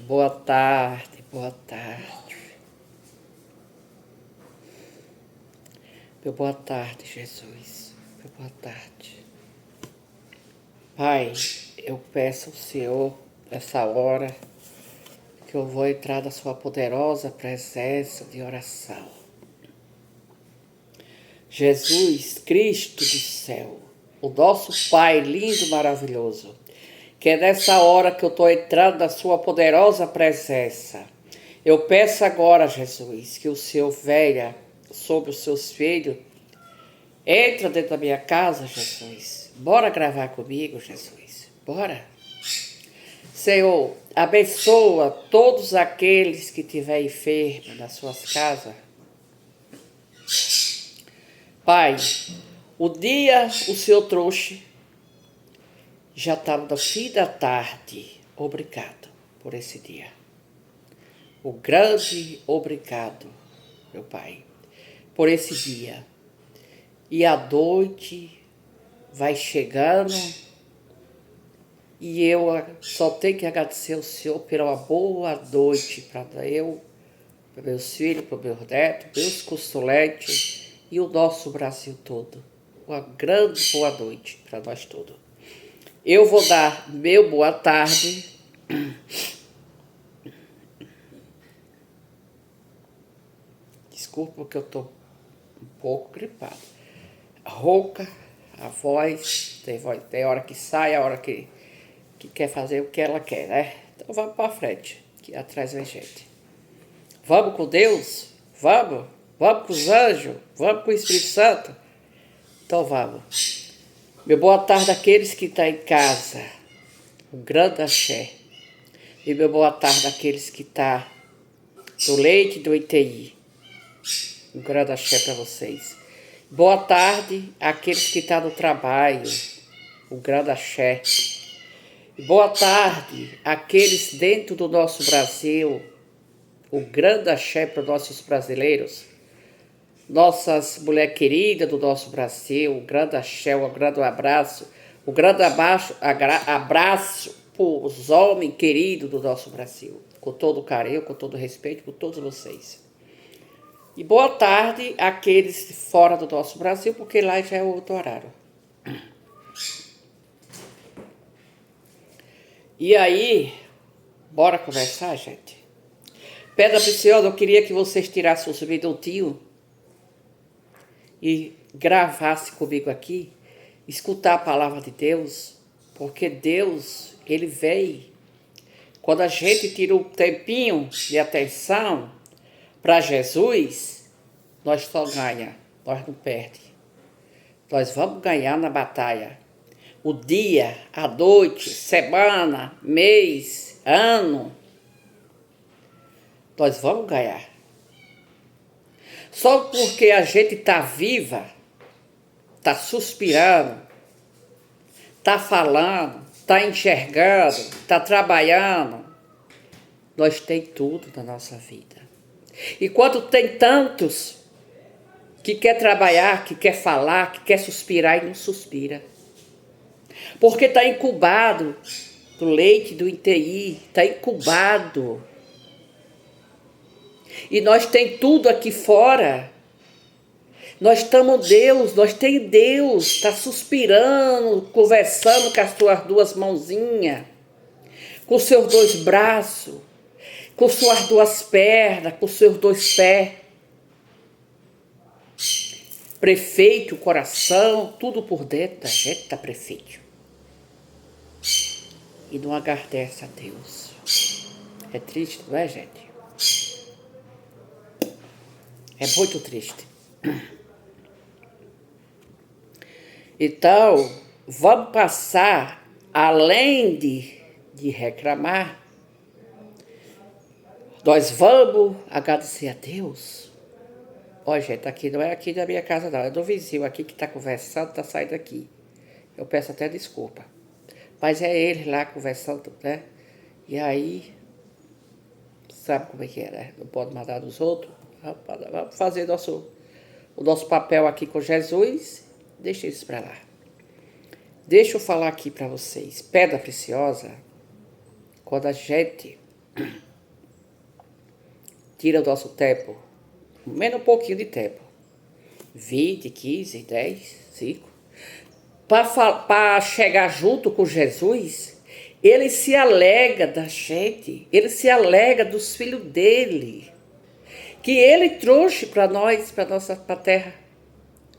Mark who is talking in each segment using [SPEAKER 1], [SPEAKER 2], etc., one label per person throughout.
[SPEAKER 1] Boa tarde, boa tarde. Meu boa tarde, Jesus. Meu boa tarde. Pai, eu peço ao Senhor, nessa hora, que eu vou entrar na sua poderosa presença de oração. Jesus Cristo do céu, o nosso Pai lindo, maravilhoso, que é nessa hora que eu estou entrando na sua poderosa presença. Eu peço agora, Jesus, que o Senhor venha sobre os seus filhos. Entra dentro da minha casa, Jesus. Bora gravar comigo, Jesus. Bora. Senhor, abençoa todos aqueles que estiverem enfermos nas suas casas. Pai, o dia o Senhor trouxe já estava no fim da tarde. Obrigado por esse dia. O grande obrigado, meu Pai, por esse dia. E a noite vai chegando e eu só tenho que agradecer ao Senhor pela boa noite para eu, para meus filhos, para meus netos, meus consulentes e o nosso Brasil todo. Uma grande boa noite para nós todos. Eu vou dar meu boa tarde. Desculpa porque eu estou um pouco gripado. Rouca, a voz, tem hora que sai, a hora que quer fazer o que ela quer, né? Então vamos para frente, que atrás vem gente. Vamos com Deus? Vamos? Vamos com os anjos? Vamos com o Espírito Santo? Então vamos. Meu boa tarde àqueles que estão em casa, um grande axé. E meu boa tarde àqueles que estão no leite do ITI, um grande axé para vocês. Boa tarde àqueles que estão no trabalho, um grande axé. Boa tarde àqueles dentro do nosso Brasil, o grande axé para os nossos brasileiros, nossas mulheres queridas do nosso Brasil, o grande axé, o grande abraço, o grande abraço para os homens queridos do nosso Brasil, com todo carinho, com todo respeito, por todos vocês. E boa tarde àqueles fora do nosso Brasil, porque lá já é outro horário. E aí, bora conversar, gente? Pedra preciosa, eu queria que vocês tirassem os minutinhos e gravassem comigo aqui, escutar a palavra de Deus, porque Deus, Ele veio. Quando a gente tira um tempinho de atenção para Jesus, nós só ganha, nós não perde. Nós vamos ganhar na batalha. O dia, a noite, semana, mês, ano, nós vamos ganhar. Só porque a gente está viva, está suspirando, está falando, está enxergando, está trabalhando, nós temos tudo na nossa vida. E quando tem tantos que quer trabalhar, que quer falar, que quer suspirar e não suspira, porque está incubado do leite do ITI, está incubado. E nós tem tudo aqui fora. Nós estamos Deus, nós tem Deus, está suspirando, conversando com as suas duas mãozinhas, com seus dois braços, com suas duas pernas, com seus dois pés. Prefeito, coração, tudo por dentro da gente está prefeito. E não agradece a Deus. É triste, não é, gente? É muito triste. Então, vamos passar, além de reclamar, nós vamos agradecer a Deus. Ó, gente, aqui não é aqui da minha casa, não. É do vizinho aqui que está conversando, está saindo aqui. Eu peço até desculpa. Mas é ele lá conversando, né? E aí, sabe como é que é, né? Não pode mandar nos outros. Vamos fazer o nosso papel aqui com Jesus. Deixa isso para lá. Deixa eu falar aqui para vocês. Pedra preciosa, quando a gente tira o nosso tempo, menos um pouquinho de tempo, 20, 15, 10, 5, para chegar junto com Jesus, ele se alega da gente, ele se alega dos filhos dele, que ele trouxe para nós, para nossa terra,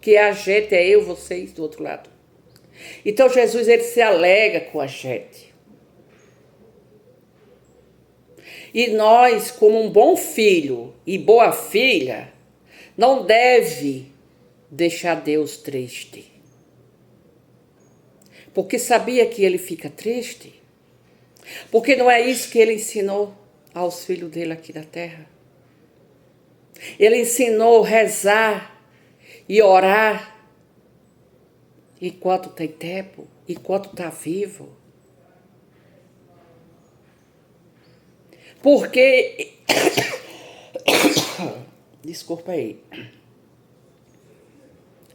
[SPEAKER 1] que a gente, é eu, vocês do outro lado. Então Jesus, ele se alega com a gente. E nós, como um bom filho e boa filha, não deve deixar Deus triste. Porque sabia que ele fica triste? Porque não é isso que ele ensinou aos filhos dele aqui na terra. Ele ensinou a rezar e orar enquanto tem tempo, enquanto está vivo. Porque, desculpa aí,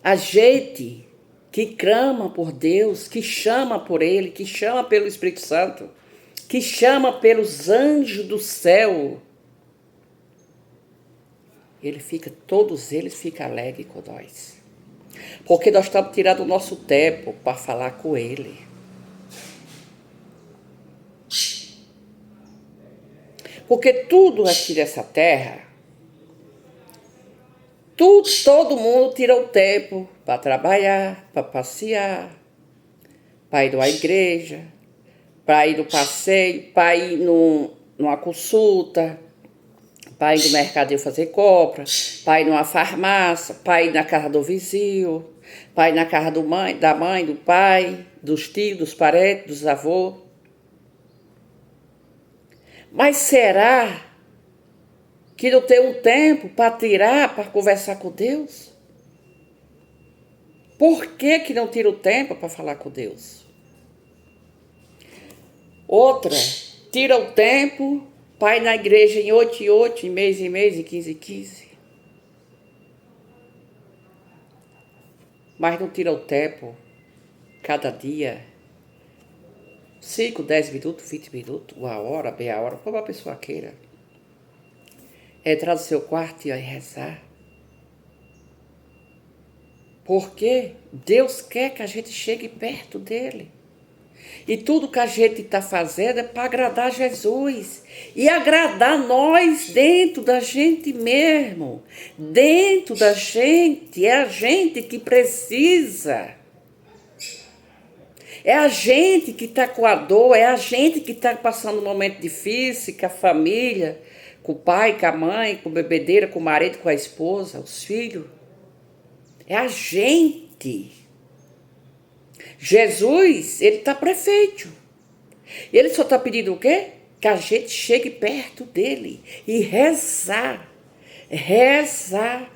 [SPEAKER 1] a gente que clama por Deus, que chama por Ele, que chama pelo Espírito Santo, que chama pelos anjos do céu, todos eles ficam alegres com nós. Porque nós estamos tirando o nosso tempo para falar com Ele. Porque tudo aqui nessa terra, todo mundo tira o tempo para trabalhar, para passear, para ir à igreja, para ir no passeio, para ir numa consulta, para ir no mercado fazer compra, para ir numa farmácia, para ir na casa do vizinho, para ir na casa da mãe, do pai, dos tios, dos parentes, dos avós. Mas será que não tem um tempo para tirar, para conversar com Deus? Por que não tira o tempo para falar com Deus? Outra, tira o tempo para ir na igreja em 8 em 8, em mês, em 15 em 15. Mas não tira o tempo, cada dia, 5, 10 minutos, 20 minutos, uma hora, meia hora, como a pessoa queira. Entrar no seu quarto e rezar. Porque Deus quer que a gente chegue perto dele. E tudo que a gente está fazendo é para agradar Jesus. E agradar nós dentro da gente mesmo. Dentro da gente. É a gente que precisa. É a gente que está com a dor. É a gente que está passando um momento difícil com a família, com o pai, com a mãe, com a bebedeira, com o marido, com a esposa, os filhos. É a gente. Jesus, ele está perfeito. Ele só está pedindo o quê? Que a gente chegue perto dele e rezar. Rezar.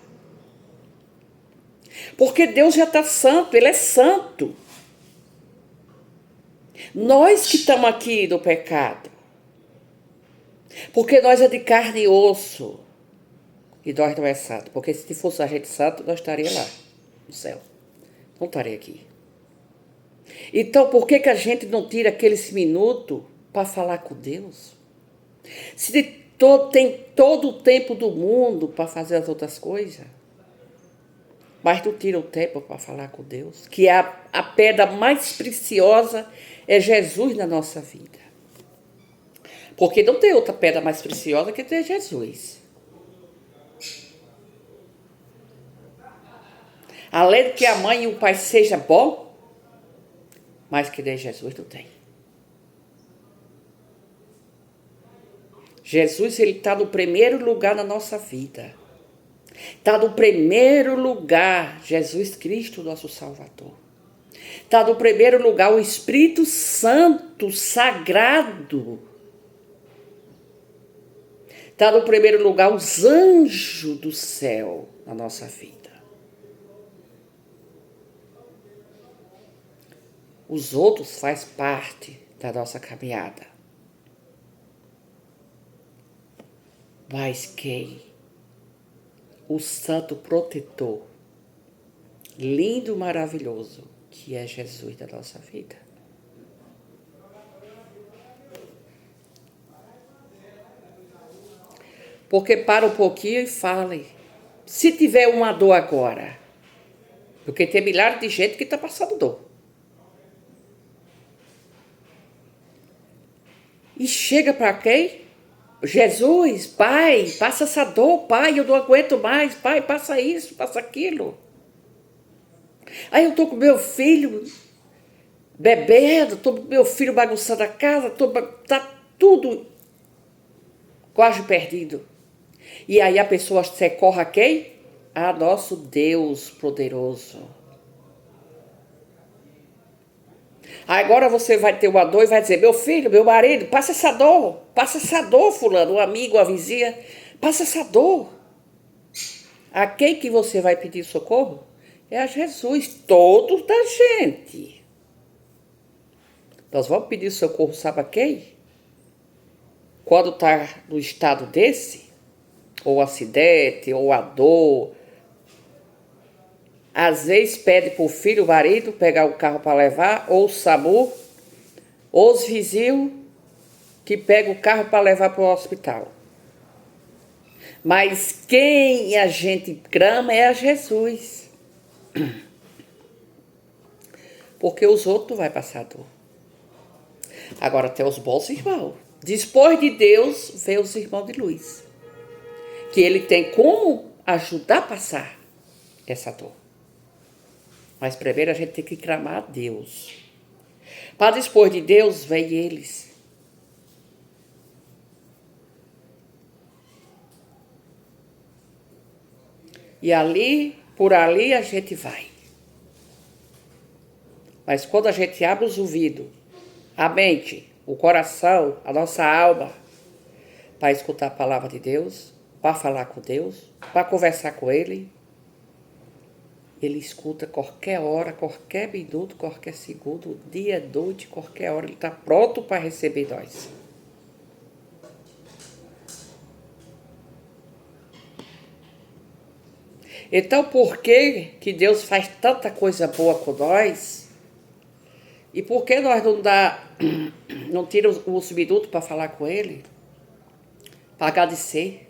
[SPEAKER 1] Porque Deus já está santo, ele é santo. Nós que estamos aqui no pecado. Porque nós é de carne e osso. E nós não é santo. Porque se fosse a gente santo, nós estaríamos lá, no céu. Não estaria aqui. Então, por que a gente não tira aqueles minutos para falar com Deus? Se tem todo o tempo do mundo para fazer as outras coisas, mas não tira o tempo para falar com Deus, que a pedra mais preciosa é Jesus na nossa vida. Porque não tem outra pedra mais preciosa que ter Jesus. Além de que a mãe e o pai sejam bons, mas que nem Jesus não tem. Jesus, ele está no primeiro lugar na nossa vida. Está no primeiro lugar Jesus Cristo, nosso Salvador. Está no primeiro lugar o Espírito Santo, sagrado. Está no primeiro lugar os anjos do céu na nossa vida. Os outros fazem parte da nossa caminhada. Mas quem? O santo protetor, lindo, maravilhoso, que é Jesus da nossa vida. Porque para um pouquinho e fale. Se tiver uma dor agora, porque tem milhares de gente que está passando dor. E chega para quem? Jesus, Pai, passa essa dor, Pai, eu não aguento mais, Pai, passa isso, passa aquilo. Aí eu tô com meu filho bebendo, tô com meu filho bagunçando a casa, tá tudo quase perdido. E aí a pessoa socorre a quem? A nosso Deus poderoso. Agora você vai ter uma dor e vai dizer, meu filho, meu marido, passa essa dor, fulano, um amigo, uma vizinha, passa essa dor. A quem que você vai pedir socorro? É a Jesus, todos da gente. Nós vamos pedir socorro, sabe a quem? Quando está no estado desse, ou acidente, ou a dor, às vezes pede para o filho, o marido, pegar o carro para levar, ou o SAMU, ou os vizinhos que pegam o carro para levar para o hospital. Mas quem a gente clama é a Jesus. Porque os outros vai passar dor. Agora tem os bons irmãos. Depois de Deus, vem os irmãos de luz. Que ele tem como ajudar a passar essa dor. Mas primeiro a gente tem que clamar a Deus. Para depois de Deus, vem eles. E ali, por ali a gente vai. Mas quando a gente abre os ouvidos, a mente, o coração, a nossa alma, para escutar a palavra de Deus, para falar com Deus, para conversar com Ele, Ele escuta qualquer hora, qualquer minuto, qualquer segundo, dia, noite, qualquer hora. Ele está pronto para receber nós. Então, por que Deus faz tanta coisa boa com nós? E por que nós não tira os minutos para falar com Ele? Para agradecer?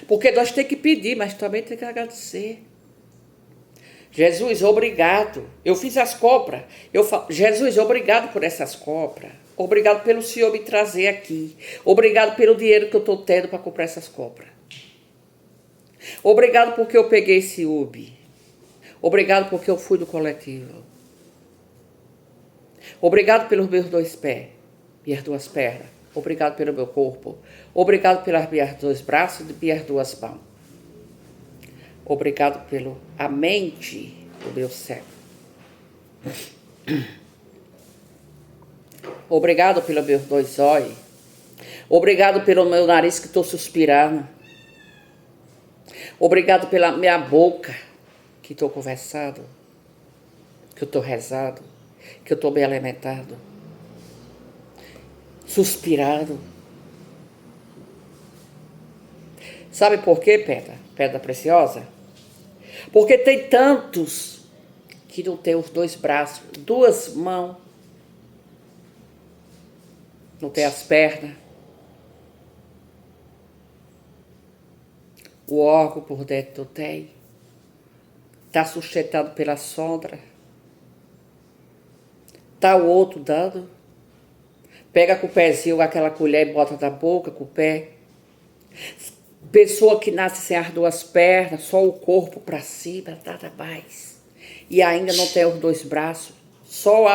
[SPEAKER 1] Porque nós temos que pedir, mas também tem que agradecer. Jesus, obrigado. Eu fiz as compras. Jesus, obrigado por essas compras. Obrigado pelo Senhor me trazer aqui. Obrigado pelo dinheiro que eu estou tendo para comprar essas compras. Obrigado porque eu peguei esse Uber. Obrigado porque eu fui do coletivo. Obrigado pelos meus dois pés, minhas duas pernas. Obrigado pelo meu corpo. Obrigado pelos meus dois braços e minhas duas mãos. Obrigado pela mente do meu cérebro. Obrigado pelos meus dois olhos. Obrigado pelo meu nariz que estou suspirando. Obrigado pela minha boca que estou conversando, que eu estou rezando, que eu estou bem alimentado, suspirando. Sabe por quê, pedra preciosa? Porque tem tantos que não tem os dois braços, duas mãos, não tem as pernas, o órgão por dentro não tem, está sustentado pela sombra, está o outro dando, pega com o pezinho aquela colher e bota na boca com o pé. Pessoa que nasce sem as duas pernas, só o corpo para cima, nada mais. E ainda não tem os dois braços, só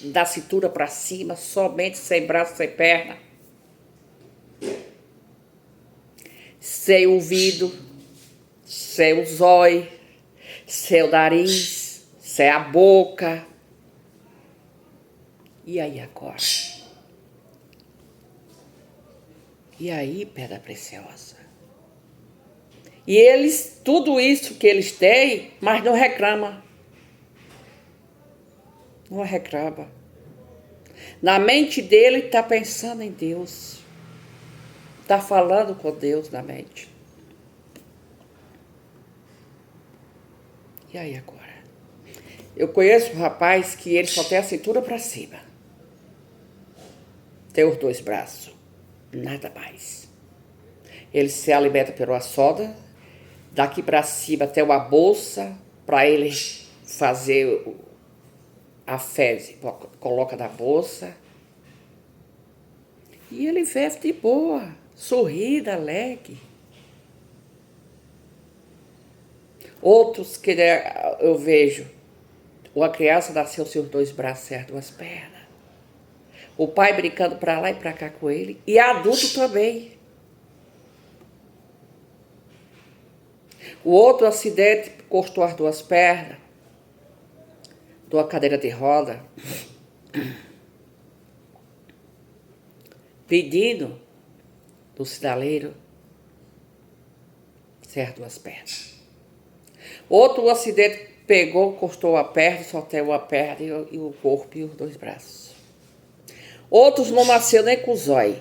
[SPEAKER 1] da cintura para cima, somente sem braço, sem perna. Sem ouvido, sem os olhos, sem o nariz, sem a boca. E aí agora? E aí, pedra preciosa? E eles, tudo isso que eles têm, mas não reclama. Não reclama. Na mente dele está pensando em Deus. Está falando com Deus na mente. E aí agora? Eu conheço um rapaz que ele só tem a cintura para cima. Tem os dois braços. Nada mais. Ele se alimenta pela soda, daqui para cima tem uma bolsa para ele fazer a fezes, coloca na bolsa. E ele vive de boa, sorrindo, alegre. Outros que eu vejo, uma criança nasceu sem os 2 braços e 2 pernas. O pai brincando para lá e para cá com ele. E adulto também. O outro acidente encostou as 2 pernas. De uma cadeira de roda. Pedindo do sinaleiro sem as 2 pernas. Outro acidente pegou, encostou a perna, só tem uma perna e o corpo e os 2 braços. Outros não nasceram nem com o zóio,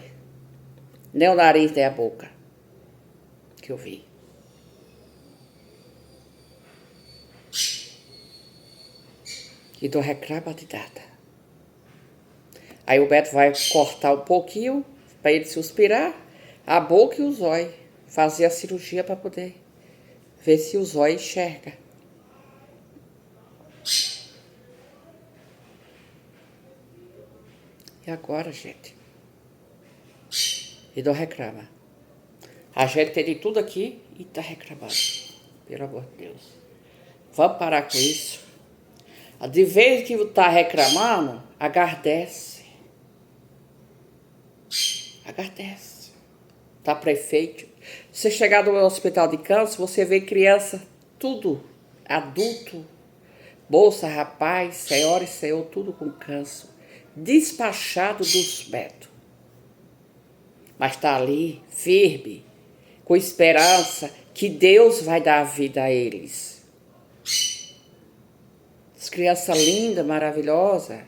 [SPEAKER 1] nem o nariz, nem a boca, que eu vi. E não reclama de nada. Aí o Beto vai cortar um pouquinho para ele suspirar, a boca e o zóio. Fazer a cirurgia para poder ver se o zóio enxerga. E agora, gente? E não reclama. A gente tem de tudo aqui e tá reclamando. Pelo amor de Deus. Vamos parar com isso. De vez que tá reclamando, agradece. Agradece. Tá prefeito. Você chegar no hospital de câncer, você vê criança, tudo, adulto, moça, rapaz, senhora e senhor, tudo com câncer. Despachado dos médicos. Mas está ali, firme, com esperança que Deus vai dar a vida a eles. As crianças lindas, maravilhosas,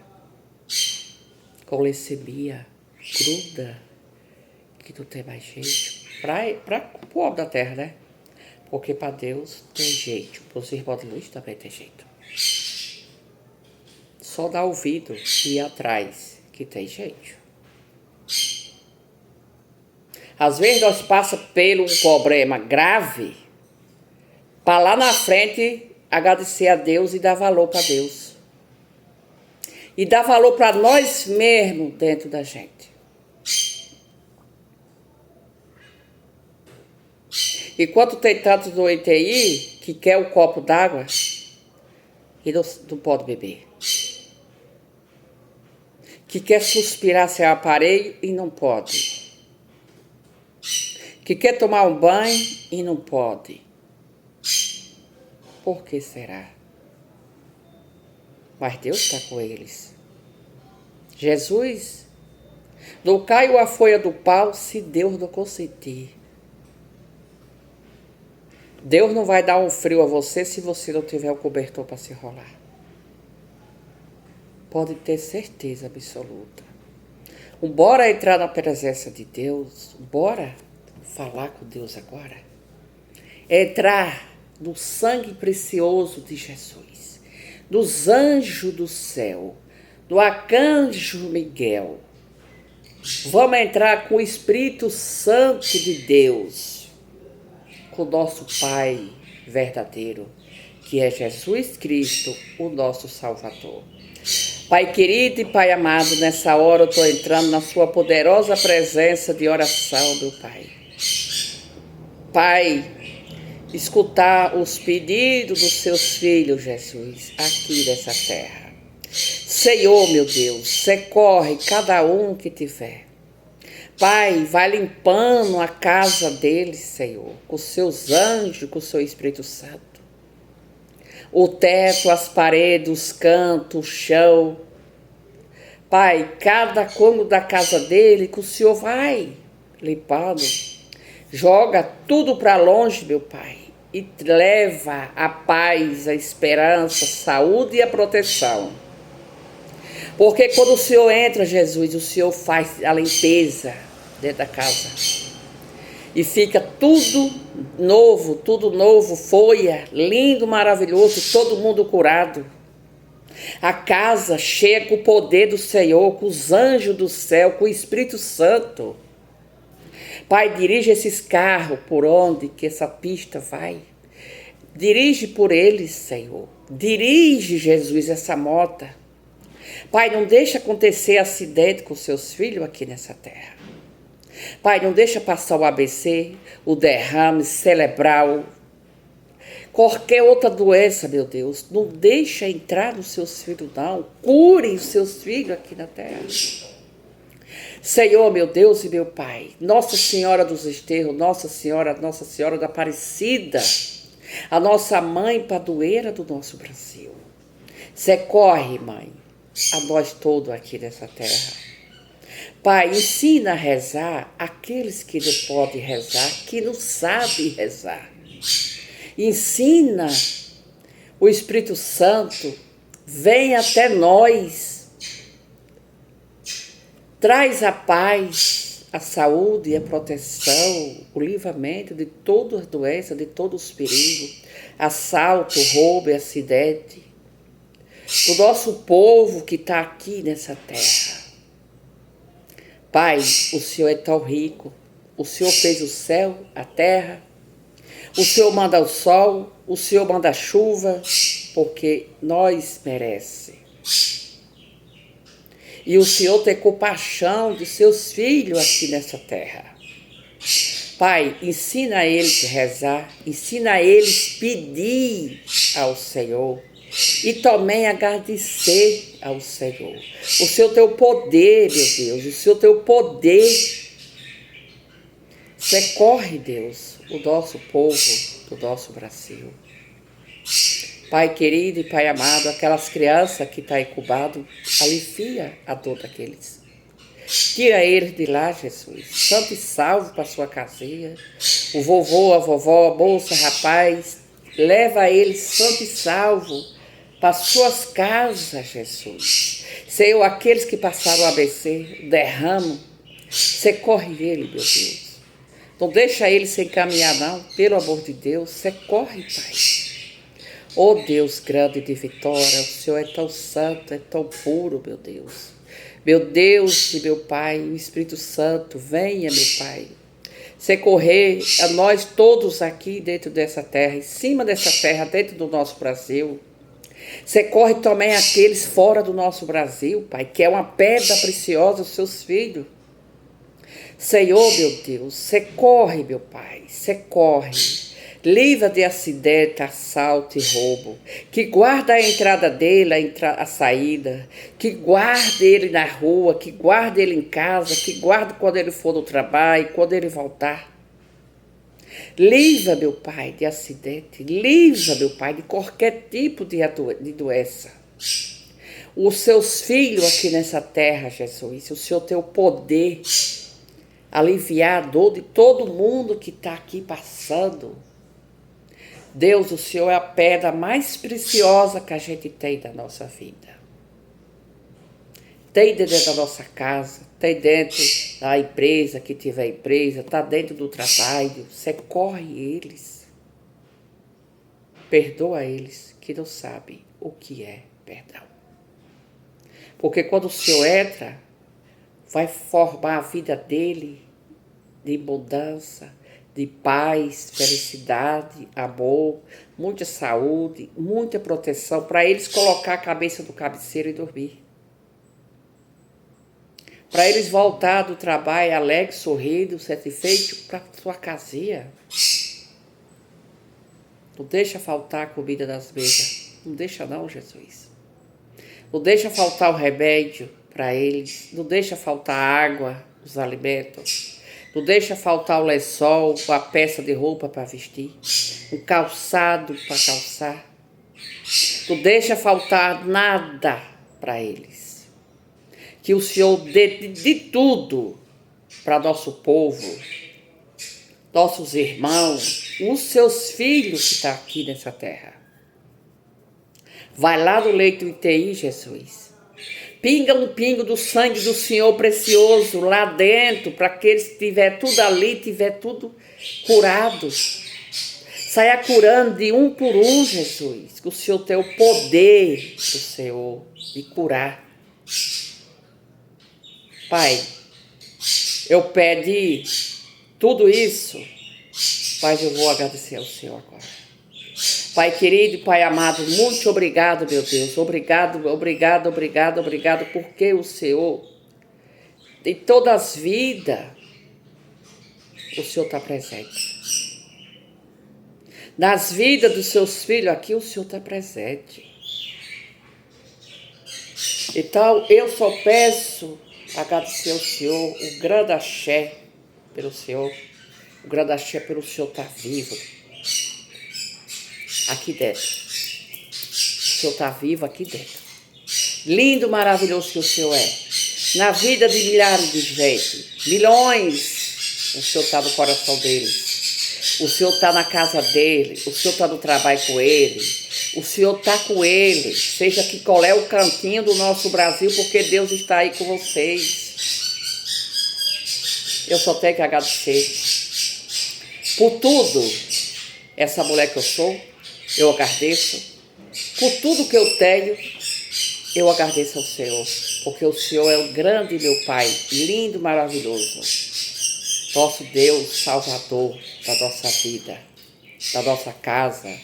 [SPEAKER 1] com leucemia, gruda, que não tem mais jeito. Para o povo da terra, né? Porque para Deus tem jeito, para os irmãos de luz também tem jeito. Só dá ouvido e ir atrás, que tem jeito. Às vezes nós passamos por um problema grave, para lá na frente agradecer a Deus e dar valor para Deus. E dar valor para nós mesmos dentro da gente. Enquanto tem tantos do UTI que quer um copo d'água e não pode beber. Que quer suspirar sem aparelho e não pode. Que quer tomar um banho e não pode. Por que será? Mas Deus está com eles. Jesus, não caiu a folha do pau se Deus não consentir. Deus não vai dar um frio a você se você não tiver um cobertor para se enrolar. Pode ter certeza absoluta. Bora entrar na presença de Deus. Bora falar com Deus agora. Entrar no sangue precioso de Jesus. Dos anjos do céu. Do arcanjo Miguel. Vamos entrar com o Espírito Santo de Deus. Com o nosso Pai verdadeiro. Que é Jesus Cristo, o nosso Salvador. Pai querido e Pai amado, nessa hora eu estou entrando na sua poderosa presença de oração, meu Pai. Pai, escutar os pedidos dos seus filhos, Jesus, aqui nessa terra. Senhor, meu Deus, socorre cada um que tiver. Pai, vai limpando a casa deles, Senhor, com seus anjos, com o seu Espírito Santo. O teto, as paredes, os cantos, o chão. Pai, cada cômodo da casa dele que o Senhor vai limpando. Joga tudo para longe, meu Pai. E leva a paz, a esperança, a saúde e a proteção. Porque quando o Senhor entra, Jesus, o Senhor faz a limpeza dentro da casa. E fica tudo novo, folha, lindo, maravilhoso, todo mundo curado. A casa cheia com o poder do Senhor, com os anjos do céu, com o Espírito Santo. Pai, dirige esses carros por onde que essa pista vai. Dirige por eles, Senhor. Dirige, Jesus, essa moto. Pai, não deixa acontecer acidente com seus filhos aqui nessa terra. Pai, não deixa passar o ABC, o derrame cerebral, qualquer outra doença, meu Deus. Não deixa entrar nos seus filhos, não. Cure os seus filhos aqui na terra. Senhor, meu Deus e meu Pai, Nossa Senhora dos Desterros, Nossa Senhora da Aparecida, a nossa mãe padroeira do nosso Brasil. Socorre, mãe, a nós todos aqui nessa terra. Pai, ensina a rezar aqueles que não podem rezar, que não sabem rezar. Ensina o Espírito Santo, vem até nós. Traz a paz, a saúde e a proteção, o livramento de todas as doenças, de todos os perigos, assalto, roubo e acidente, do nosso povo que está aqui nessa terra. Pai, o Senhor é tão rico, o Senhor fez o céu, a terra, o Senhor manda o sol, o Senhor manda a chuva, porque nós merecemos. E o Senhor tem compaixão de seus filhos aqui nessa terra. Pai, ensina a eles a rezar, ensina a eles a pedir ao Senhor e também agradecer ao Senhor. O Senhor tem o poder, meu Deus, o Senhor tem o poder. Socorre, Deus, o nosso povo, do nosso Brasil. Pai querido e Pai amado, aquelas crianças que estão incubadas, alivia a dor daqueles. Tira eles de lá, Jesus. Santo e salvo para sua casinha. O vovô, a vovó, a moça, rapaz, leva eles santo e salvo para suas casas, Jesus. Senhor, aqueles que passaram o ABC, derramo, socorre ele, meu Deus. Não deixa ele se encaminhar, não, pelo amor de Deus, socorre, Pai. Oh Deus grande de vitória, o Senhor é tão santo, é tão puro, meu Deus. Meu Deus e meu Pai, o Espírito Santo, venha, meu Pai, socorrer a nós todos aqui dentro dessa terra, em cima dessa terra, dentro do nosso Brasil. Socorre também aqueles fora do nosso Brasil, Pai, que é uma pedra preciosa, os seus filhos. Senhor, meu Deus, socorre, meu Pai, socorre. Livra de acidente, assalto e roubo. Que guarda a entrada dele, a saída. Que guarde ele na rua, que guarde ele em casa, que guarde quando ele for no trabalho, quando ele voltar. Livra, meu Pai, de acidente. Livra, meu Pai, de qualquer tipo de doença. Os seus filhos aqui nessa terra, Jesus, o Senhor tem o poder aliviar a dor de todo mundo que está aqui passando. Deus, o Senhor é a pedra mais preciosa que a gente tem da nossa vida. Tem dentro da nossa casa, tem dentro da empresa, que tiver empresa, está dentro do trabalho. Socorre eles. Perdoa eles que não sabem o que é perdão. Porque quando o Senhor entra, vai formar a vida dele de mudança, de paz, felicidade, amor, muita saúde, muita proteção, para eles colocar a cabeça no cabeceiro e dormir. Para eles voltar do trabalho alegre, sorrindo, satisfeito para sua casinha. Não deixa faltar a comida das mesas. Não deixa não, Jesus. Não deixa faltar o remédio para eles. Não deixa faltar água, os alimentos. Não deixa faltar o lençol, a peça de roupa para vestir, um calçado para calçar. Não deixa faltar nada para eles. Que o Senhor dê de tudo para nosso povo, nossos irmãos, os seus filhos que estão aqui nessa terra. Vai lá no leito UTI, Jesus. Pinga um pingo do sangue do Senhor precioso lá dentro, para aqueles que tiver tudo ali, tiver tudo curado. Saia curando de um por um, Jesus, que o Senhor tem o poder do Senhor de curar. Pai, eu peço Tudo isso, Pai, eu vou agradecer ao Senhor agora. Pai querido e Pai amado, muito obrigado, meu Deus. Obrigado, obrigado, obrigado, obrigado, porque o Senhor, em todas as vidas, o Senhor está presente. Nas vidas dos seus filhos aqui, o Senhor está presente. Então, eu só peço agradecer ao Senhor, o grande axé pelo Senhor, o grande axé pelo Senhor estar vivo aqui dentro. O Senhor está vivo aqui dentro. Lindo, maravilhoso que o Senhor é. Na vida de milhares de gente, milhões, o Senhor está no coração deles. O Senhor está na casa dele, o Senhor está no trabalho com ele, o Senhor está com ele, seja que qual é o cantinho do nosso Brasil, porque Deus está aí com vocês. Eu só tenho que agradecer por tudo. Essa mulher que eu sou, eu agradeço. Por tudo que eu tenho, eu agradeço ao Senhor, porque o Senhor é o grande meu Pai, lindo, maravilhoso. Nosso Deus Salvador da nossa vida, da nossa casa,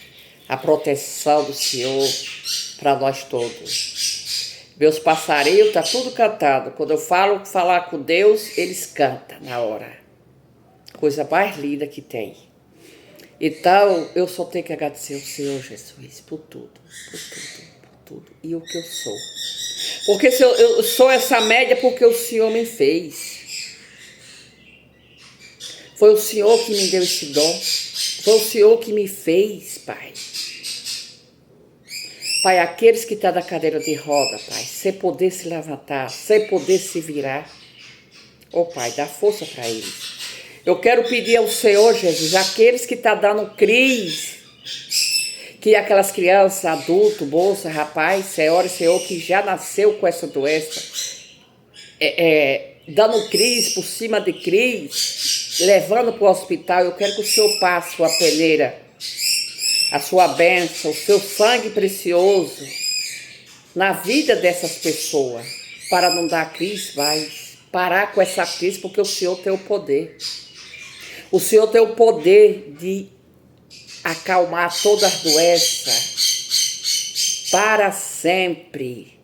[SPEAKER 1] a proteção do Senhor para nós todos. Meus passarinhos tá tudo cantado. Quando eu falar com Deus, eles cantam na hora. Coisa mais linda que tem. Então, eu só tenho que agradecer ao Senhor Jesus por tudo, por tudo, por tudo. E o que eu sou. Porque se eu sou essa média porque o Senhor me fez. Foi o Senhor que me deu esse dom. Foi o Senhor que me fez, Pai. Pai, aqueles que estão na cadeira de roda, Pai, sem poder se levantar, sem poder se virar. Ô, Pai, dá força para eles. Eu quero pedir ao Senhor, Jesus, aqueles que estão dando crise, que aquelas crianças, adultos, moça, rapaz, senhora e senhor, que já nasceu com essa doença, dando crise por cima de crise, levando para o hospital, eu quero que o Senhor passe a sua peneira, a sua bênção, o seu sangue precioso na vida dessas pessoas, para não dar crise, vai parar com essa crise, porque o Senhor tem o poder. O Senhor tem o poder de acalmar todas as doenças para sempre.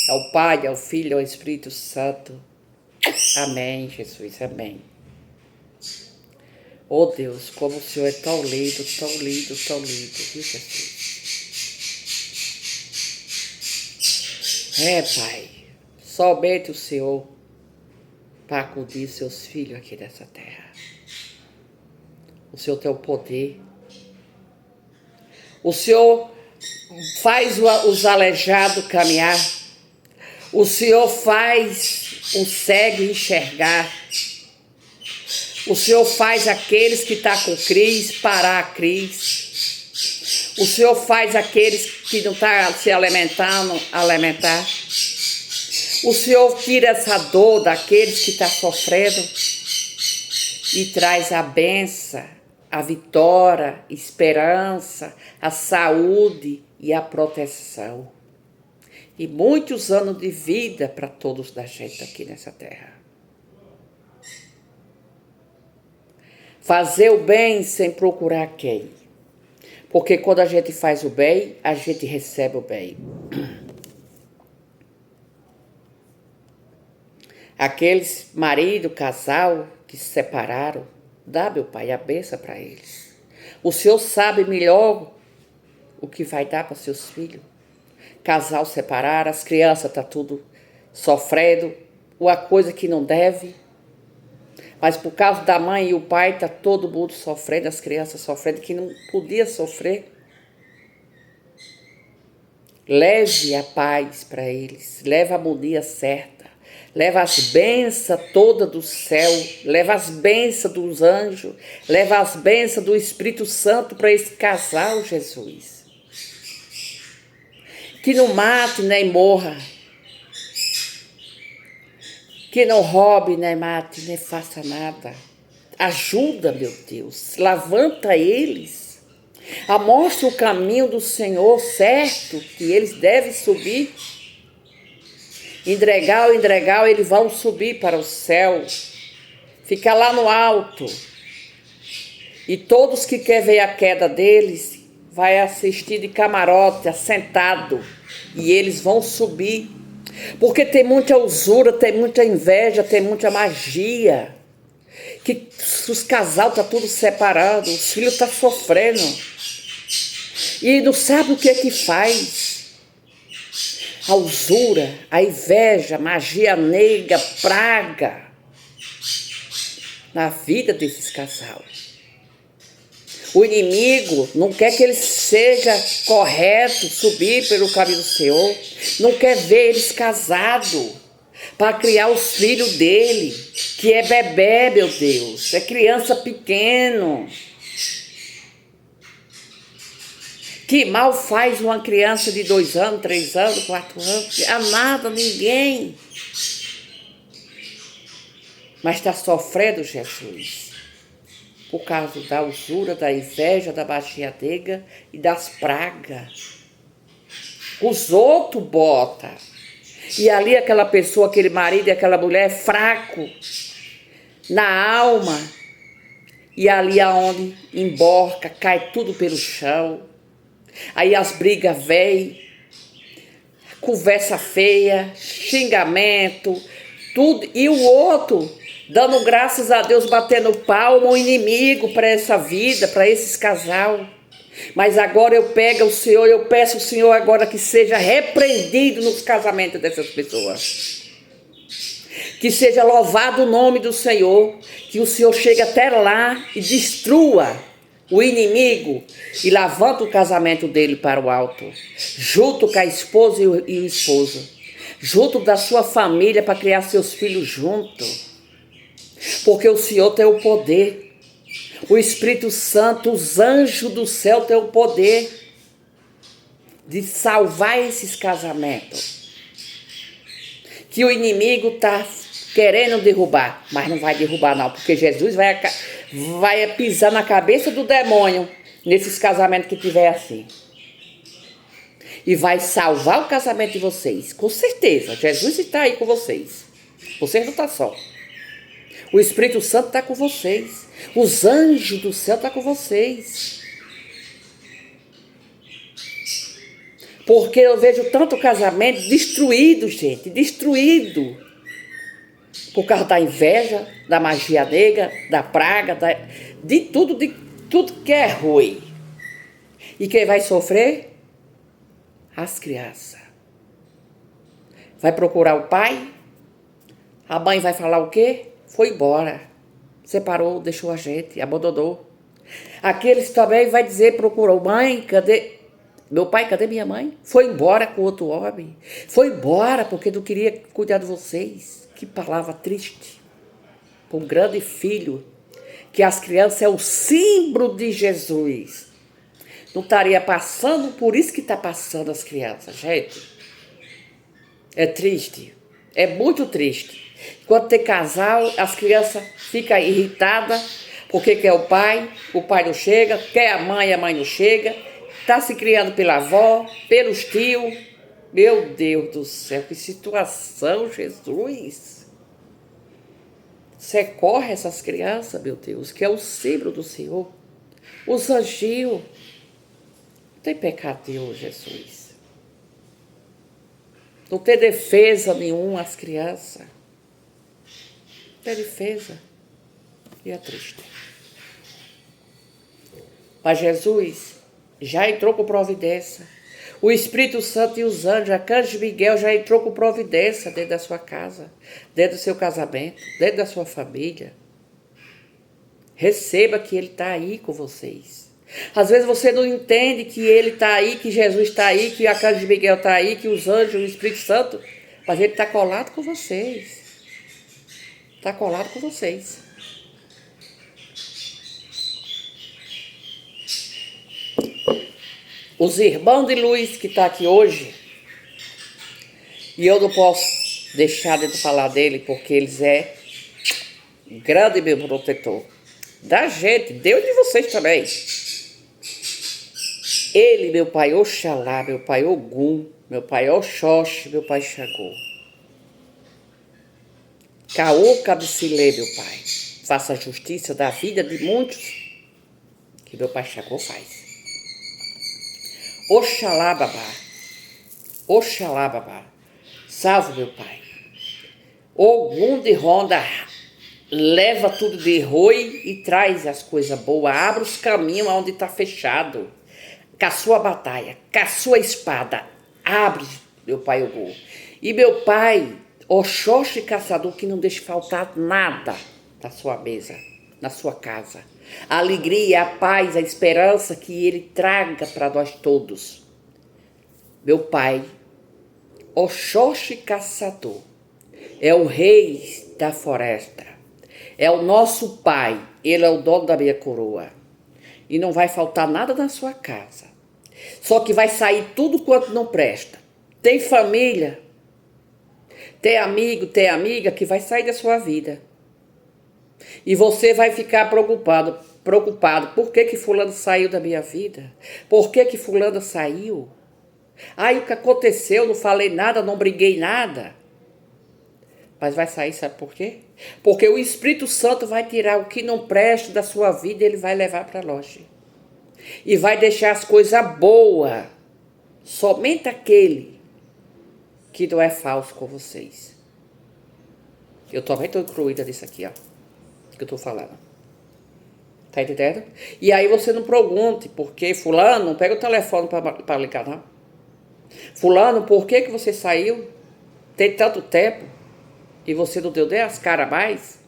[SPEAKER 1] É o Pai, é o Filho, é o Espírito Santo. Amém, Jesus, amém. Oh Deus, como o Senhor é tão lindo, tão lindo, tão lindo, viu, Jesus? Pai, somente o Senhor para acudir seus filhos aqui nessa terra. O Senhor tem o poder. O Senhor faz os aleijados caminhar. O Senhor faz o cego enxergar. O Senhor faz aqueles que estão com crise parar a crise. O Senhor faz aqueles que não estão se alimentando, alimentar. O Senhor tira essa dor daqueles que estão sofrendo e traz a bênção, a vitória, a esperança, a saúde e a proteção. E muitos anos de vida para todos da gente aqui nessa terra. Fazer o bem sem procurar quem. Porque quando a gente faz o bem, a gente recebe o bem. Aqueles marido, casal que se separaram, dá, meu Pai, a bênção para eles. O Senhor sabe melhor o que vai dar para seus filhos. Casal separar, as crianças estão tudo sofrendo, uma coisa que não deve. Mas por causa da mãe e o pai, está todo mundo sofrendo, as crianças sofrendo, que não podia sofrer. Leve a paz para eles, leve a harmonia certa, leva as bênçãos todas do céu, leva as bênçãos dos anjos, leva as bênçãos do Espírito Santo para esse casal, Jesus. Que não mate nem morra. Que não roube, nem mate, nem faça nada. Ajuda, meu Deus. Levanta eles. Mostra o caminho do Senhor certo, que eles devem subir. Em Dregal, eles vão subir para o céu. fica lá no alto. E todos que querem ver a queda deles, vai assistir de camarote, assentado. E eles vão subir. Porque tem muita usura, tem muita inveja, tem muita magia. Que os casal tá tudo separado, os filhos tá sofrendo. E não sabe o que é que faz. A usura, a inveja, magia negra, praga na vida desses casais. O inimigo não quer que ele seja correto, subir pelo caminho do Senhor. Não quer ver eles casados para criar os filhos dele, que é bebê, meu Deus, é criança pequeno. Que mal faz uma criança de 2 anos, 3 anos, 4 anos, a nada, ninguém. Mas está sofrendo Jesus. Por causa da usura, da inveja, da magia negra e das pragas. Os outros botam. E ali aquela pessoa, aquele marido e aquela mulher fraco na alma. E ali aonde emborca, cai tudo pelo chão. Aí as brigas vêm, conversa feia, xingamento, tudo. E o outro dando graças a Deus, batendo palma, o inimigo para essa vida, para esses casal. Mas agora eu pego o Senhor, eu peço ao Senhor agora que seja repreendido nos casamentos dessas pessoas. Que seja louvado o nome do Senhor, que o Senhor chegue até lá e destrua o inimigo e levanta o casamento dele para o alto, junto com a esposa e o esposo, junto da sua família para criar seus filhos juntos. Porque o Senhor tem o poder, o Espírito Santo, os anjos do céu têm o poder de salvar esses casamentos. Que o inimigo está querendo derrubar, mas não vai derrubar não, porque Jesus vai pisar na cabeça do demônio nesses casamentos que tiver assim. E vai salvar o casamento de vocês, com certeza. Jesus está aí com vocês. Vocês não estão só. O Espírito Santo está com vocês. Os anjos do céu estão com vocês. Porque eu vejo tanto casamento destruído, gente. Destruído. Por causa da inveja, da magia negra, da praga, de tudo que é ruim. E quem vai sofrer? As crianças. Vai procurar o pai. A mãe vai falar o quê? Foi embora, separou, deixou a gente, abandonou. Aqueles também vai dizer, procurou, mãe, cadê meu pai, cadê minha mãe? Foi embora com outro homem, foi embora porque não queria cuidar de vocês. Que palavra triste. Um grande filho, que as crianças é o símbolo de Jesus. Não estaria passando por isso que está passando as crianças, gente. É triste, é muito triste. Quando tem casal, as crianças ficam irritadas, porque quer o pai não chega, quer a mãe não chega, está se criando pela avó, pelos tios. Meu Deus do céu, que situação, Jesus! Socorre essas crianças, meu Deus, que é o símbolo do Senhor. Os anjinhos. Não tem pecado nenhum, Jesus. Não tem defesa nenhuma as crianças. É defesa. E é triste. Mas Jesus já entrou com providência. O Espírito Santo e os anjos, Arcanjo Miguel já entrou com providência dentro da sua casa, dentro do seu casamento, dentro da sua família. Receba que ele está aí com vocês. Às vezes você não entende que ele está aí, que Jesus está aí, que o Arcanjo Miguel está aí, que os anjos, o Espírito Santo, mas ele está colado com vocês. Está colado com vocês. Os irmãos de luz que estão aqui hoje, e eu não posso deixar de falar dele, porque eles é grande meu protetor. Da gente, Deus de vocês também. Ele, meu pai Oxalá, meu pai Ogum, meu pai Oxóssi, meu pai Xangô. Caô Cabicilê, meu pai. faça justiça da vida de muitos, que meu pai chegou faz. Oxalá, babá. Oxalá, babá. Salve, meu pai. Ogum de Ronda, leva tudo de roi e traz as coisas boas. Abre os caminhos onde está fechado. Com a sua batalha, com a sua espada. Abre, meu pai Ogum. E meu pai, Oxóssi caçador, que não deixe faltar nada na sua mesa, na sua casa. A alegria, a paz, a esperança que ele traga para nós todos. Meu pai, Oxóssi caçador, é o rei da floresta. É o nosso pai. Ele é o dono da minha coroa. E não vai faltar nada na sua casa. Só que vai sair tudo quanto não presta. Tem família, tem amigo, tem amiga que vai sair da sua vida. E você vai ficar preocupado. Por que fulano saiu da minha vida? Por que fulano saiu? Aí o que aconteceu? Não falei nada, não briguei nada. Mas vai sair, sabe por quê? Porque o Espírito Santo vai tirar o que não presta da sua vida e ele vai levar para longe. E vai deixar as coisas boas. Somente aquele que não é falso com vocês. Eu também estou incluída nisso aqui, ó. Que eu estou falando. Tá entendendo? E aí você não pergunte, porque fulano, não pega o telefone para ligar, não. Fulano, por que você saiu? Tem tanto tempo. E você não deu nem as caras mais?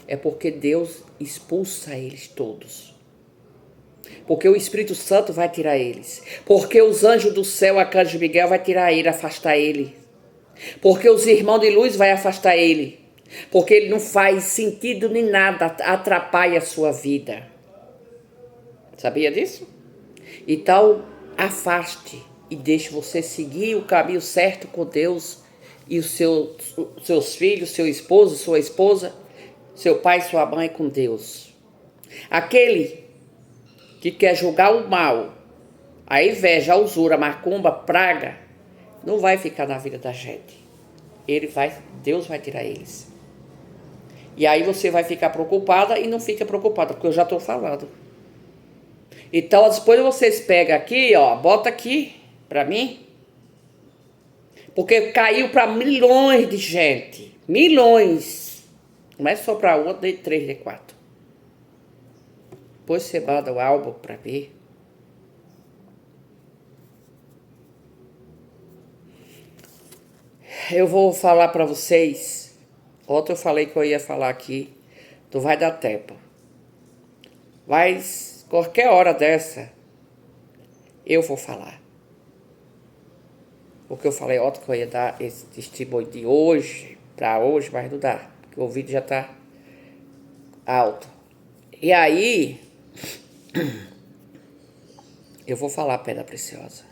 [SPEAKER 1] É porque Deus expulsa eles todos. Porque o Espírito Santo vai tirar eles. Porque os anjos do céu, Arcanjo Miguel, vai tirar ele, afastar ele. Porque os irmãos de luz vai afastar ele. Porque ele não faz sentido nem nada, atrapalha a sua vida. Sabia disso? Então, afaste e deixe você seguir o caminho certo com Deus e os seus filhos, seu esposo, sua esposa, seu pai, sua mãe com Deus. Aquele que quer julgar o mal, a inveja, a usura, a macumba, praga, não vai ficar na vida da gente. Deus vai tirar eles. E aí você vai ficar preocupada e não fica preocupada, porque eu já estou falando. Então depois vocês pegam aqui, ó, bota aqui para mim. Porque caiu para milhões de gente. Milhões. Não é só para um, nem 3, nem 4. Depois você manda o álbum para ver. Eu vou falar para vocês. Ontem eu falei que eu ia falar aqui. Não vai dar tempo. Mas qualquer hora dessa, eu vou falar. Porque eu falei ontem que eu ia dar esse testemunho de hoje, para hoje, mas não dá. Porque o vídeo já está alto. E aí, eu vou falar, pedra preciosa.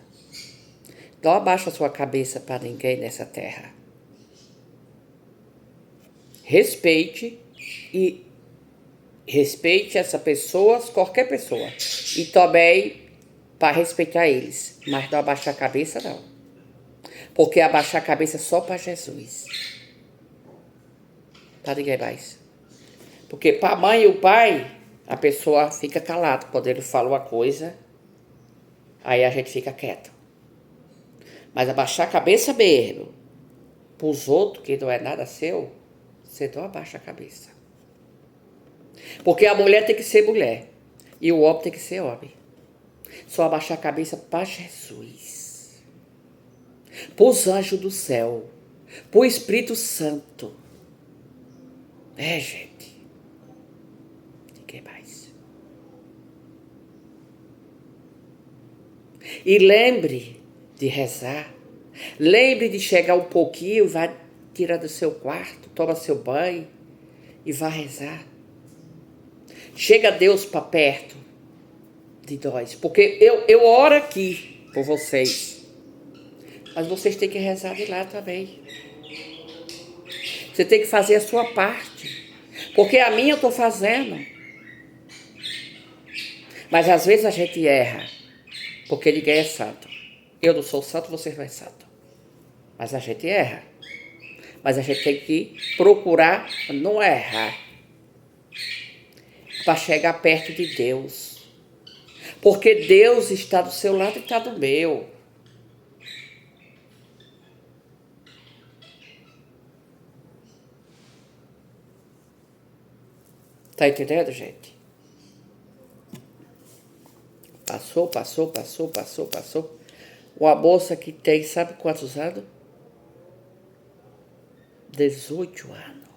[SPEAKER 1] Não abaixa a sua cabeça para ninguém nessa terra. Respeite essa pessoa, qualquer pessoa. E também para respeitar eles. Mas não abaixar a cabeça, não. Porque abaixar a cabeça é só para Jesus. Para ninguém mais. Porque para a mãe e o pai, a pessoa fica calada. Quando ele fala uma coisa, aí a gente fica quieto. Mas abaixar a cabeça mesmo, para os outros, que não é nada seu, você não abaixa a cabeça. Porque a mulher tem que ser mulher. E o homem tem que ser homem. Só abaixar a cabeça para Jesus. Para os anjos do céu. Para o Espírito Santo. Gente. Ninguém mais. E lembre de rezar. Lembre de chegar um pouquinho, vai tirar do seu quarto, toma seu banho e vá rezar. Chega Deus para perto de nós. Porque eu oro aqui por vocês. Mas vocês têm que rezar de lá também. Você tem que fazer a sua parte. Porque a minha eu estou fazendo. Mas às vezes a gente erra. Porque ninguém é santo. Eu não sou santo, você não é santo. Mas a gente erra. Mas a gente tem que procurar não errar. para chegar perto de Deus. Porque Deus está do seu lado e está do meu. Tá entendendo, gente? Passou. Uma moça que tem, sabe quantos anos? 18 anos.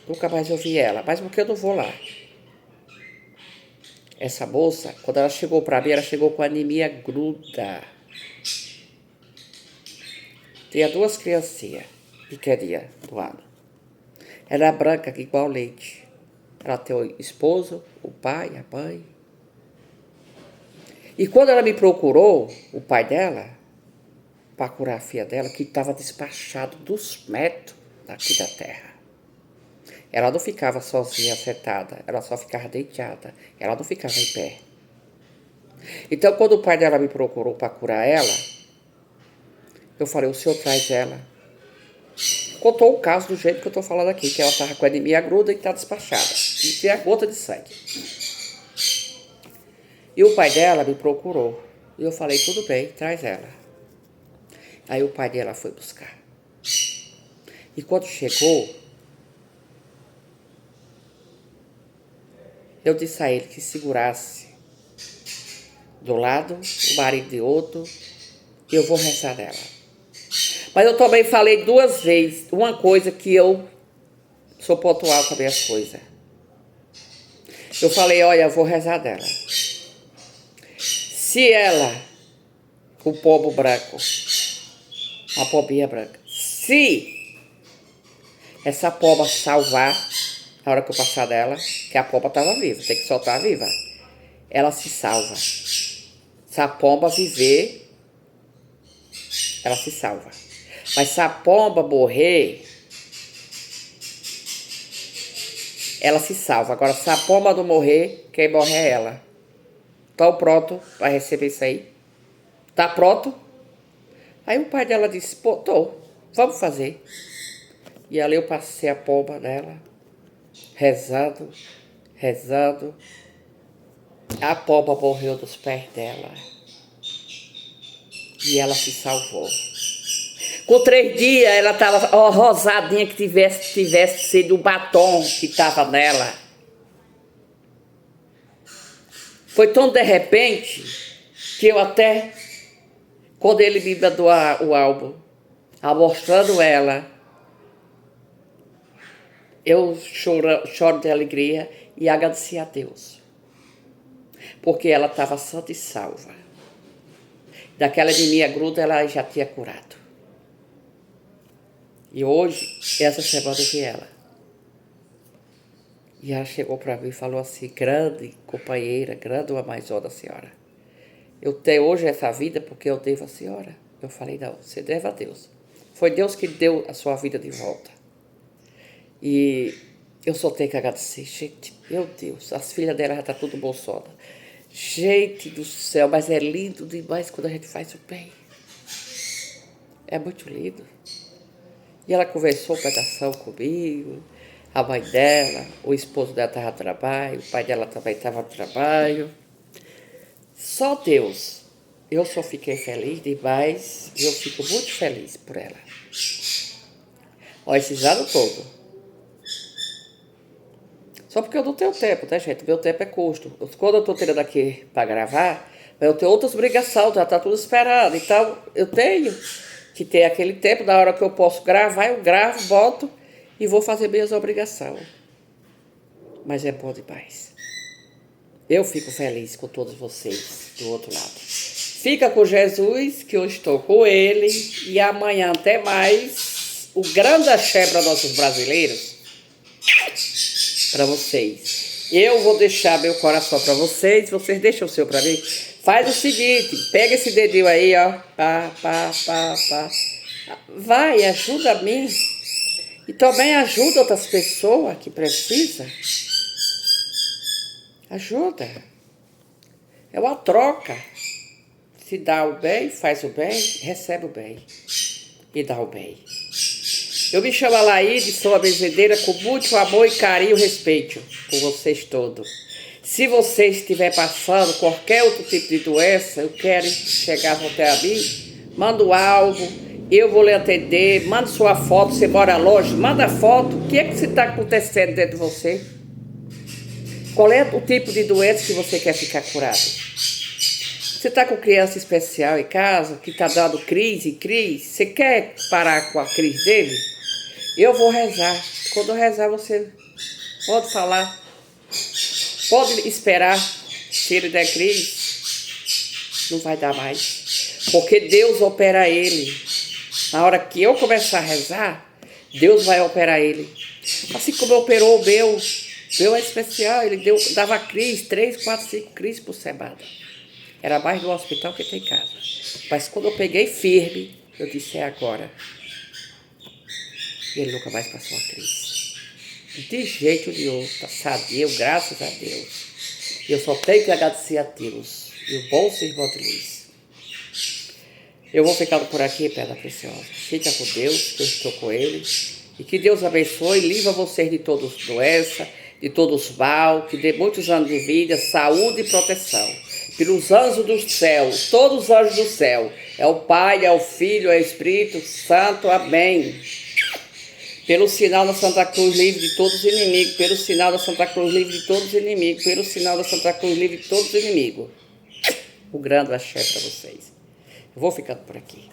[SPEAKER 1] Nunca mais ouvi ela, mas porque eu não vou lá. Essa moça, quando ela chegou pra mim, ela chegou com anemia aguda. Tinha 2 criancinhas pequenininhas do ano. Era branca, igual leite. Ela tem o esposo, o pai, a mãe. E quando ela me procurou, o pai dela, para curar a filha dela, que estava despachado dos metros daqui da terra. Ela não ficava sozinha, sentada, ela só ficava deitada, ela não ficava em pé. Então, quando o pai dela me procurou para curar ela, eu falei, o senhor traz ela. Contou o caso do jeito que eu estou falando aqui, que ela estava com anemia aguda e está despachada, e tem a gota de sangue. E o pai dela me procurou, e eu falei, tudo bem, traz ela. Aí o pai dela foi buscar. E quando chegou, eu disse a ele que segurasse do lado, o marido de outro, e eu vou rezar nela. Mas eu também falei 2 vezes uma coisa que eu sou pontual com as minhas coisas. Eu falei, olha, eu vou rezar dela. Se ela, o pombo branco, uma pombinha branca, se essa pomba salvar, na hora que eu passar dela, que a pomba estava viva, tem que soltar viva, ela se salva. Se a pomba viver, ela se salva. Mas se a pomba morrer, ela se salva. Agora, se a pomba não morrer, quem morre é ela. Estão pronto para receber isso aí? Tá pronto? Aí o pai dela disse, pô, tô, vamos fazer. E ali eu passei a pomba nela, rezando. A pomba morreu dos pés dela. E ela se salvou. Com 3 dias, ela estava rosadinha, que tivesse sido o batom que estava nela. Foi tão de repente que eu até, quando ele me mandou o álbum, mostrando ela, eu choro de alegria e agradeci a Deus. Porque ela estava santa e salva. Daquela anemia gruda, ela já tinha curado. E hoje, essa semana eu vi ela. E ela chegou para mim e falou assim, grande companheira, grande amazona da senhora. Eu tenho hoje essa vida porque eu devo à senhora. Eu falei, não, você deve a Deus. Foi Deus que deu a sua vida de volta. E eu só tenho que agradecer. Gente, meu Deus, as filhas dela já estão tudo bolsona. Gente do céu, mas é lindo demais quando a gente faz o bem. É muito lindo. E ela conversou um pedação comigo, a mãe dela, o esposo dela estava no trabalho, o pai dela também estava no trabalho. Só Deus. Eu só fiquei feliz demais e eu fico muito feliz por ela. Olha, esses anos todos. Só porque eu não tenho tempo, né, gente? Meu tempo é custo. Quando eu estou tirando aqui para gravar, eu tenho outras obrigações, já está tudo esperando. Então, eu tenho que ter aquele tempo, na hora que eu posso gravar, eu gravo, boto e vou fazer minhas obrigações. Mas é bom demais. Eu fico feliz com todos vocês do outro lado. Fica com Jesus, que eu estou com ele. E amanhã até mais. O grande axé para nossos brasileiros. Para vocês. Eu vou deixar meu coração para vocês. Vocês deixam o seu para mim. Faz o seguinte. Pega esse dedinho aí, ó. Pá. Vai, ajuda a mim. E também ajuda outras pessoas que precisam. Ajuda. É uma troca. Se dá o bem, faz o bem, recebe o bem. E dá o bem. Eu me chamo Alaide, sou a benzedeira com muito amor e carinho e respeito por vocês todos. Se você estiver passando qualquer outro tipo de doença, eu quero chegar até a mim, manda algo, eu vou lhe atender, manda sua foto, você mora longe, manda foto, o que é que está acontecendo dentro de você? Qual é o tipo de doença que você quer ficar curado? Você está com criança especial em casa, que está dando crise, você quer parar com a crise dele? Eu vou rezar. Quando eu rezar, você pode falar, pode esperar. Se ele der crise, não vai dar mais. Porque Deus opera ele. Na hora que eu começar a rezar, Deus vai operar ele. Assim como operou o meu é especial, ele dava crise, 3, 4, 5 crises por semana. Era mais do hospital que tem em casa. Mas quando eu peguei firme, eu disse, é agora. E ele nunca mais passou uma crise. De jeito nenhum, está sadio, graças a Deus. E eu só tenho que agradecer a Deus e o bom irmão de Luiz. Eu vou ficando por aqui, Pedra Preciosa. Fica com Deus, que eu estou com Ele. E que Deus abençoe e livre vocês de todas as doenças, de todos os mal, que dê muitos anos de vida, saúde e proteção. Pelos anjos do céu, todos os anjos do céu. É o Pai, é o Filho, é o Espírito Santo. Amém. Pelo sinal da Santa Cruz, livre de todos os inimigos. Pelo sinal da Santa Cruz, livre de todos os inimigos. Pelo sinal da Santa Cruz, livre de todos os inimigos. O grande axé para vocês. Eu vou ficando por aqui.